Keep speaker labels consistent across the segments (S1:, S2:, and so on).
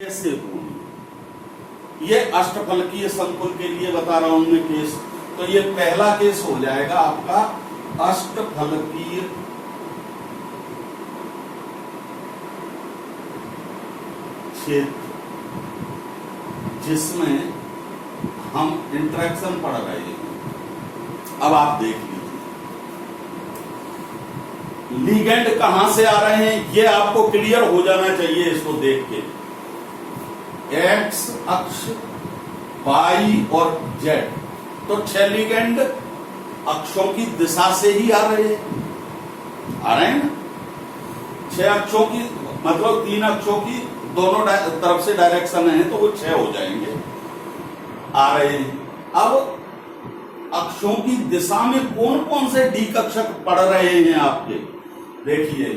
S1: कैसे होंगे। ये अष्टफलकीय संकुल के लिए बता रहा हूं मैं केस। तो ये पहला केस हो जाएगा आपका अष्टफलकीय क्षेत्र, जिसमें हम इंटरेक्शन पढ़ रहे हैं। अब आप देख लीजिए लिगेंड कहां से आ रहे हैं, ये आपको क्लियर हो जाना चाहिए इसको देख के। एक्स अक्ष, वाई और जेड, तो 6 लिगेंड अक्षों की दिशा से ही आ रहे हैं ना। 6 अक्षों की मतलब 3 अक्षों की दोनों तरफ से डायरेक्शन है, तो वो 6 हो जाएंगे, आ रहे हैं। अब अक्षों की दिशा में कौन कौन से डी कक्षक पढ़ रहे हैं आपके, देखिए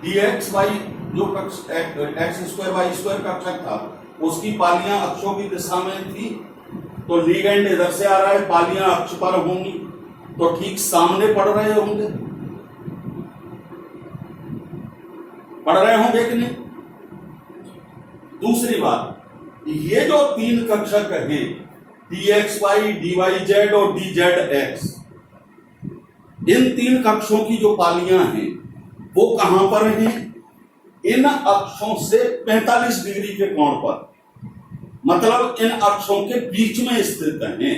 S1: dx y जो एक्स स्क्वायर वाई स्क्वायर कक्षक था, उसकी पालियां अक्षों की दिशा में थी, तो लिगेंड इधर से आ रहा है, पालियां अक्ष पर होंगी, तो ठीक सामने पढ़ रहे होंगे कि नहीं। दूसरी बात, ये जो 3 कक्षक हैं dxy, dyz और dzx, इन 3 कक्षों की जो पालियां हैं वो कहां पर हैं, इन अक्षों से 45 डिग्री के कोण पर, मतलब इन अक्षों के बीच में स्थित हैं।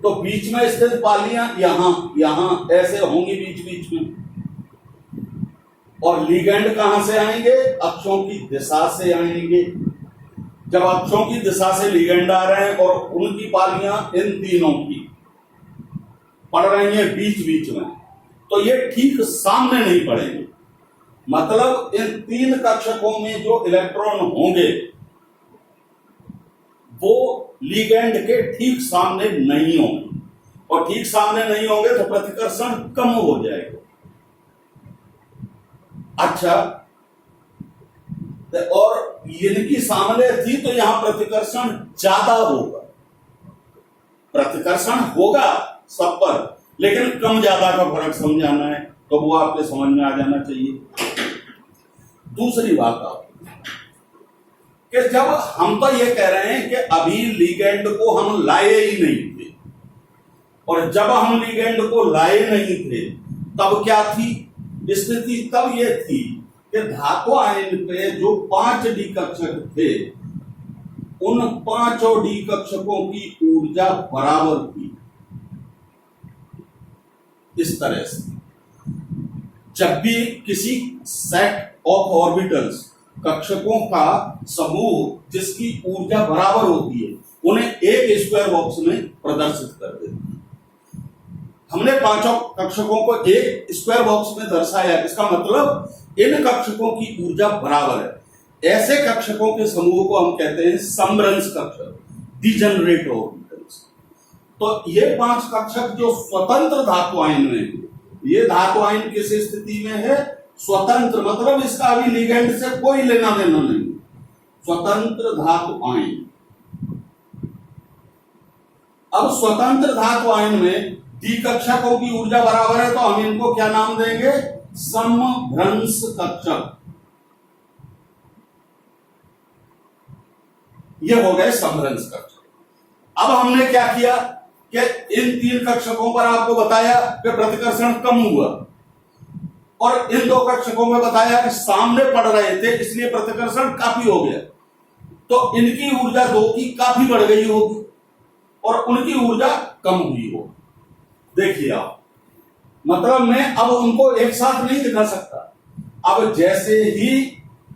S1: तो बीच में स्थित पालियां यहां ऐसे होंगी बीच बीच में, और लिगेंड कहां से आएंगे, अक्षों की दिशा से आएंगे। जब अक्षों की दिशा से लिगेंड आ रहे हैं और उनकी पालियां इन तीनों की पड़ रही हैं बीच बीच में, तो ये ठीक सामने नहीं पड़ेंगे, मतलब इन 3 कक्षकों में जो इलेक्ट्रॉन होंगे वो लिगेंड के ठीक सामने नहीं होंगे, और ठीक सामने नहीं होंगे तो प्रतिकर्षण कम हो जाएगा। अच्छा, और इनकी सामने थी तो यहां प्रतिकर्षण ज्यादा होगा, प्रतिकर्षण होगा सब पर, लेकिन कम ज्यादा का फर्क समझाना है, तो वो आपके समझ में आ जाना चाहिए। दूसरी बात आप कि जब हम तो ये कह रहे हैं कि अभी लिगेंड को हम लाए ही नहीं थे, और जब हम लिगेंड को लाए नहीं थे तब क्या थी स्थिति, तब ये थी कि धातु आयन पे जो 5 डी कक्षक थे, उन 5 डी कक्षकों की ऊर्जा बराबर थी। इस तरह से जब भी किसी सेट ऑफ ऑर्बिटल्स, कक्षकों का समूह जिसकी ऊर्जा बराबर होती है, उन्हें एक स्क्वायर बॉक्स में प्रदर्शित कर देते हैं। हमने 5 कक्षकों को एक स्क्वायर बॉक्स में दर्शाया, इसका मतलब इन कक्षकों की ऊर्जा बराबर है। ऐसे कक्षकों के समूह को हम कहते हैं समभ्रंश कक्षक, डिजनरेट ऑर्बिटल्स। तो ये 5 कक्षक जो स्वतंत्र धातु आयन में, ये धातु आयन किस स्थिति में है, स्वतंत्र, मतलब इसका अभी लिगेंड से कोई लेना देना नहीं, स्वतंत्र धातु आयन। अब स्वतंत्र धातु आयन में डी कक्षकों की ऊर्जा बराबर है, तो हम इनको क्या नाम देंगे, समभ्रंश कक्षक। ये हो गए समभ्रंश कक्षक। अब हमने क्या किया कि इन 3 कक्षकों पर आपको बताया कि प्रतिकर्षण कम हुआ, और इन 2 कक्षकों में बताया कि सामने पड़ रहे थे, इसलिए प्रतिकर्षण काफी हो गया, तो इनकी ऊर्जा 2 की काफी बढ़ गई होगी और उनकी ऊर्जा कम हुई होगी। देखिए आप, मतलब मैं अब उनको एक साथ नहीं दिखा सकता। अब जैसे ही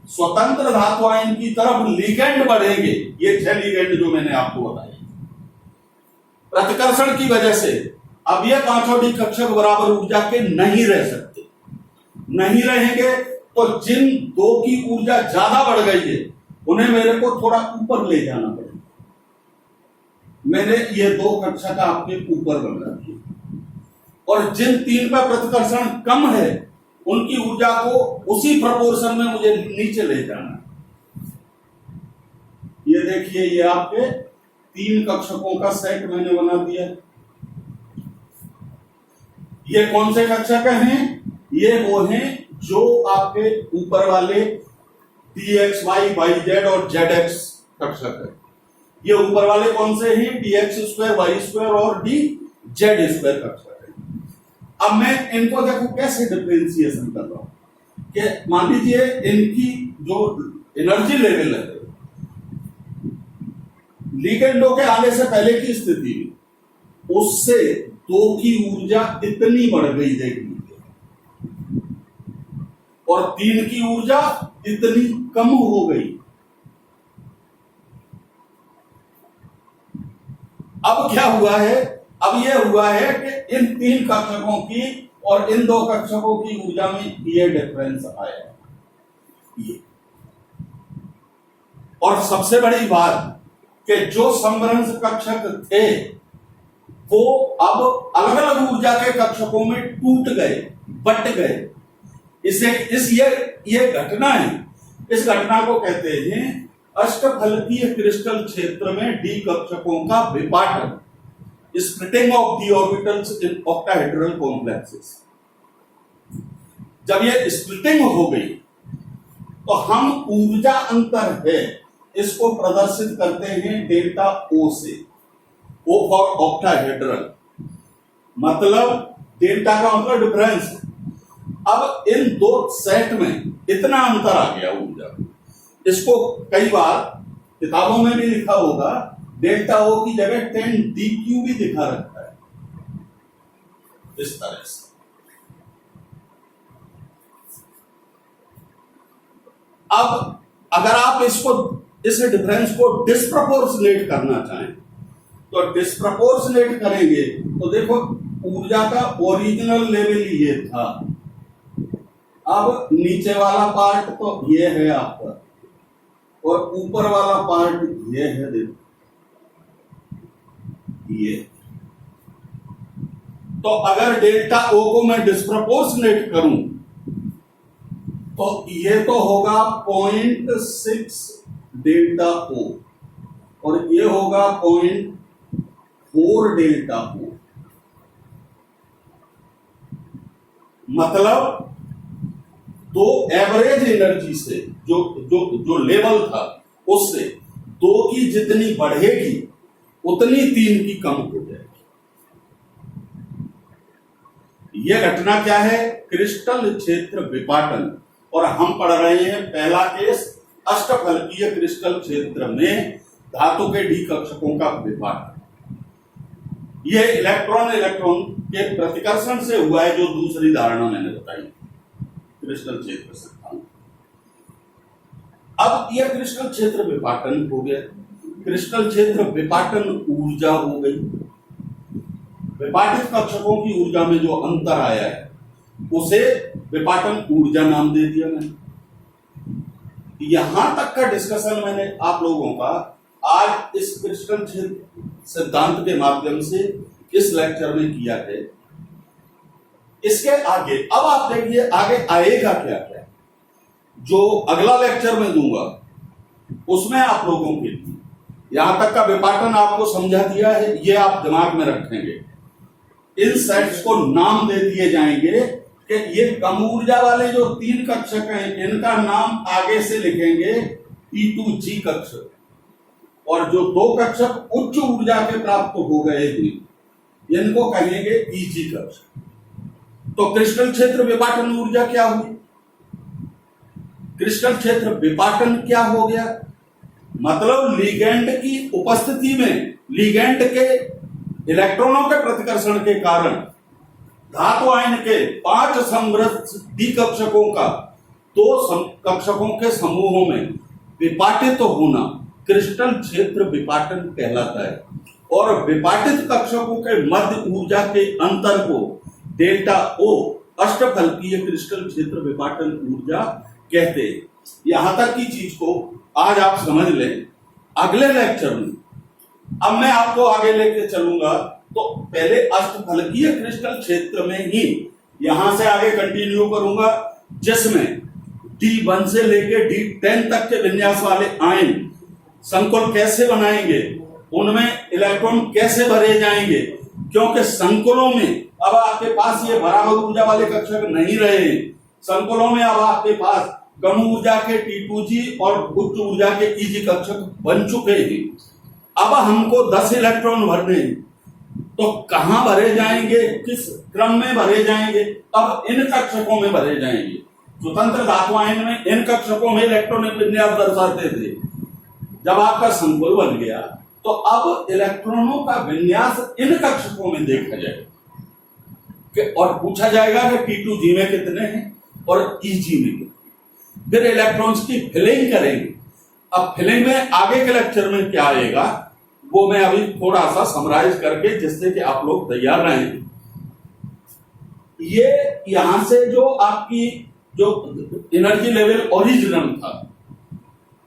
S1: स्वतंत्र धातु आयन की तरफ लिगेंड बढ़ेंगे, ये 6 लिगेंड जो मैंने आपको बताया, प्रतिकर्षण की वजह से अब ये 5 डी कक्षक बराबर ऊर्जा के नहीं रह सकते, नहीं रहेंगे, तो जिन 2 की ऊर्जा ज्यादा बढ़ गई है उन्हें मेरे को थोड़ा ऊपर ले जाना पड़ेगा। मैंने ये 2 कक्षक आपके ऊपर बना दिए, और जिन 3 पर प्रतिकर्षण कम है उनकी ऊर्जा को उसी प्रोपोर्शन में मुझे नीचे ले जाना। ये देखिए, ये आपके 3 कक्षकों का सेट मैंने बना दिया। ये कौन से कक्षक हैं, ये वो हैं जो आपके ऊपर वाले d x y y z और जेड एक्स कक्षक है। ये ऊपर वाले कौन से हैं? D x square y square और डी जेड स्क्वायर कक्षक है। अब मैं इनको देखो कैसे डिफरेंशिएशन कर रहा हूं कि मान लीजिए इनकी जो एनर्जी लेवल है लिगेंडों के आने से पहले की स्थिति में उससे दो की ऊर्जा इतनी बढ़ गई देख लीजिए और तीन की ऊर्जा इतनी कम हो गई। अब क्या हुआ है? अब यह हुआ है कि इन तीन कक्षकों की और इन दो कक्षकों की ऊर्जा में ये डिफरेंस आया ये। और सबसे बड़ी बात कि जो समभ्रंश कक्षक थे वो अब अलग अलग ऊर्जा के कक्षकों में टूट गए, बट गए। ये घटना है। इस घटना को कहते हैं अष्टफलकीय क्रिस्टल क्षेत्र में डी कक्षकों का विपाटन, splitting of d orbitals in octahedral complexes. जब ये स्प्लिटिंग हो गई तो हम ऊर्जा अंतर है इसको प्रदर्शित करते हैं डेल्टा ओ से। ओ फॉर ऑक्टाहेड्रल, मतलब डेल्टा का मतलब डिफरेंस। अब इन दो सेट में इतना अंतर आ गया ऊर्जा। इसको कई बार किताबों में भी लिखा होगा, डेल्टा ओ की जगह 10 DQ भी दिखा रखा है इस तरह से। अब अगर आप इस डिफरेंस को डिस्प्रपोर्शनेट करना चाहें तो डिस्प्रपोर्शनेट करेंगे तो देखो ऊर्जा का ओरिजिनल लेवल ये था। अब नीचे वाला पार्ट तो ये है आपका और ऊपर वाला पार्ट ये है, देखो ये। तो अगर डेल्टा ओ को मैं डिस्प्रपोर्शनेट करूं तो ये तो होगा 0.6 डेल्टा ओ और ये होगा 0.4 डेल्टा ओ। मतलब दो एवरेज एनर्जी से जो जो जो लेवल था उससे दो की जितनी बढ़ेगी उतनी तीन की कम हो जाएगी। यह घटना क्या है? क्रिस्टल क्षेत्र विपाटन। और हम पढ़ रहे हैं पहला केस अष्टफलकीय क्रिस्टल क्षेत्र में धातु के डी कक्षकों का विपाटन। यह इलेक्ट्रॉन के प्रतिकर्षण से हुआ है, जो दूसरी धारणा मैंने बताई क्रिस्टल क्षेत्र सिद्धांत। अब यह क्रिस्टल क्षेत्र विपाटन हो गया। क्रिस्टल क्षेत्र विपाटन ऊर्जा हो गई। विपाटित कक्षकों की ऊर्जा में जो अंतर आया है उसे विपाटन ऊर्जा नाम दे दिया मैंने। यहां तक का डिस्कशन मैंने आप लोगों का आज इस क्रिस्टल क्षेत्र सिद्धांत के माध्यम से इस लेक्चर में किया है। इसके आगे अब आप देखिए आगे आएगा क्या क्या, जो अगला लेक्चर में दूंगा उसमें आप लोगों के लिए यहां तक का विपाटन आपको समझा दिया है। ये आप दिमाग में रखेंगे। इन सेट्स को नाम दे दिए जाएंगे कि ये कम ऊर्जा वाले जो तीन कक्षक हैं इनका नाम आगे से लिखेंगे T2G कक्षक, और जो दो कक्षक उच्च ऊर्जा के प्राप्त हो गए थे इनको कहेंगे EG कक्षक। तो क्रिस्टल क्षेत्र विपाटन ऊर्जा क्या हुई? क्रिस्टल क्षेत्र विपाटन क्या हो गया? मतलब लिगेंड की उपस्थिति में लिगेंड के इलेक्ट्रॉनों के प्रतिकर्षण के कारण धातु आयन के 5 समृद्ध डी कक्षकों का 2 कक्षकों के समूहों में विपाटित होना क्रिस्टल क्षेत्र विपाटन कहलाता है। और विपाटित कक्षकों के मध्य ऊर्जा के अंतर को डेल्टा ओ अष्टफलकीय क्रिस्टल क्षेत्र विपाटन ऊर्जा कहते हैं। यहां तक की चीज को आज आप समझ लें। अगले लेक्चर में अब मैं आपको आगे लेके चलूंगा, तो पहले अष्टफलकीय क्रिस्टल क्षेत्र में ही यहां से आगे कंटिन्यू करूंगा, जिसमें D1 से लेके D10 तक के विन्यास वाले आयन संकुल कैसे बनाएंगे, उनमें इलेक्ट्रॉन कैसे भरे जाएंगे, क्योंकि संकुलों में अब आपके पास ये बराबर ऊर्जा वाले कक्षक नहीं रहे। संकुलों में अब आपके पास कम ऊर्जा के T2G और उच्च ऊर्जा के EG कक्षक बन चुके हैं। अब हमको 10 इलेक्ट्रॉन भरने हैं, तो कहां भरे जाएंगे, किस क्रम में भरे जाएंगे? अब इन कक्षकों में भरे जाएंगे। स्वतंत्र धातु आयन में इन कक्षकों में इलेक्ट्रॉन विन्यास दर्शाते थे। जब आपका संकुल बन गया तो अब इलेक्ट्रॉनों का विन्यास इन कक्षकों में देखा जाएगा और पूछा जाएगा कि T2G में कितने हैं और EG में कितने। फिर इलेक्ट्रॉन्स की फिलिंग करेंगे। अब फिलिंग में आगे के लेक्चर में क्या आएगा वो मैं अभी थोड़ा सा समराइज करके, जिससे कि आप लोग तैयार रहें। ये यहां से जो आपकी जो एनर्जी लेवल ओरिजिनल था,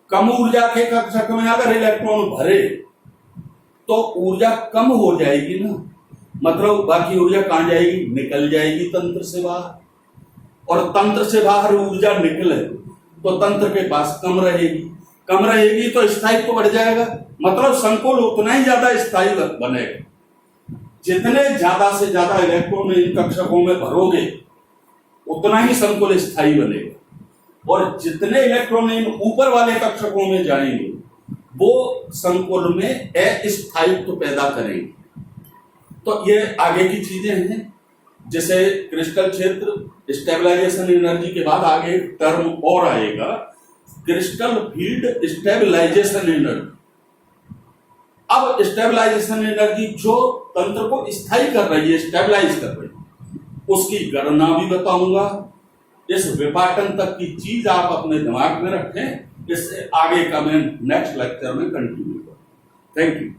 S1: कम ऊर्जा के कक्षक में अगर इलेक्ट्रॉन भरे तो ऊर्जा कम हो जाएगी ना, मतलब बाकी ऊर्जा कहां जाएगी, निकल जाएगी तंत्र से बाहर। और तंत्र से बाहर ऊर्जा निकले तो तंत्र के पास कम रहेगी तो स्थायित्व बढ़ जाएगा, मतलब संकुल उतना ही ज्यादा स्थायी बनेगा। जितने ज्यादा से ज्यादा इलेक्ट्रॉन इन कक्षकों में भरोगे उतना ही संकुल स्थायी बनेगा, और जितने इलेक्ट्रॉन इन ऊपर वाले कक्षकों में जाएंगे वो संकुल में अस्थायित्व पैदा करेंगे। तो ये आगे की चीजें हैं, जैसे क्रिस्टल क्षेत्र स्टेबलाइजेशन एनर्जी के बाद आगे एक टर्म और आएगा, क्रिस्टल फील्ड स्टेबलाइजेशन एनर्जी। अब स्टेबलाइजेशन एनर्जी जो तंत्र को स्थायी कर रही है, स्टेबलाइज कर रही है, उसकी गणना भी बताऊंगा। इस विपाटन तक की चीज आप अपने दिमाग में रखें, इससे आगे का मैं नेक्स्ट लेक्चर में कंटिन्यू करूं। Thank you.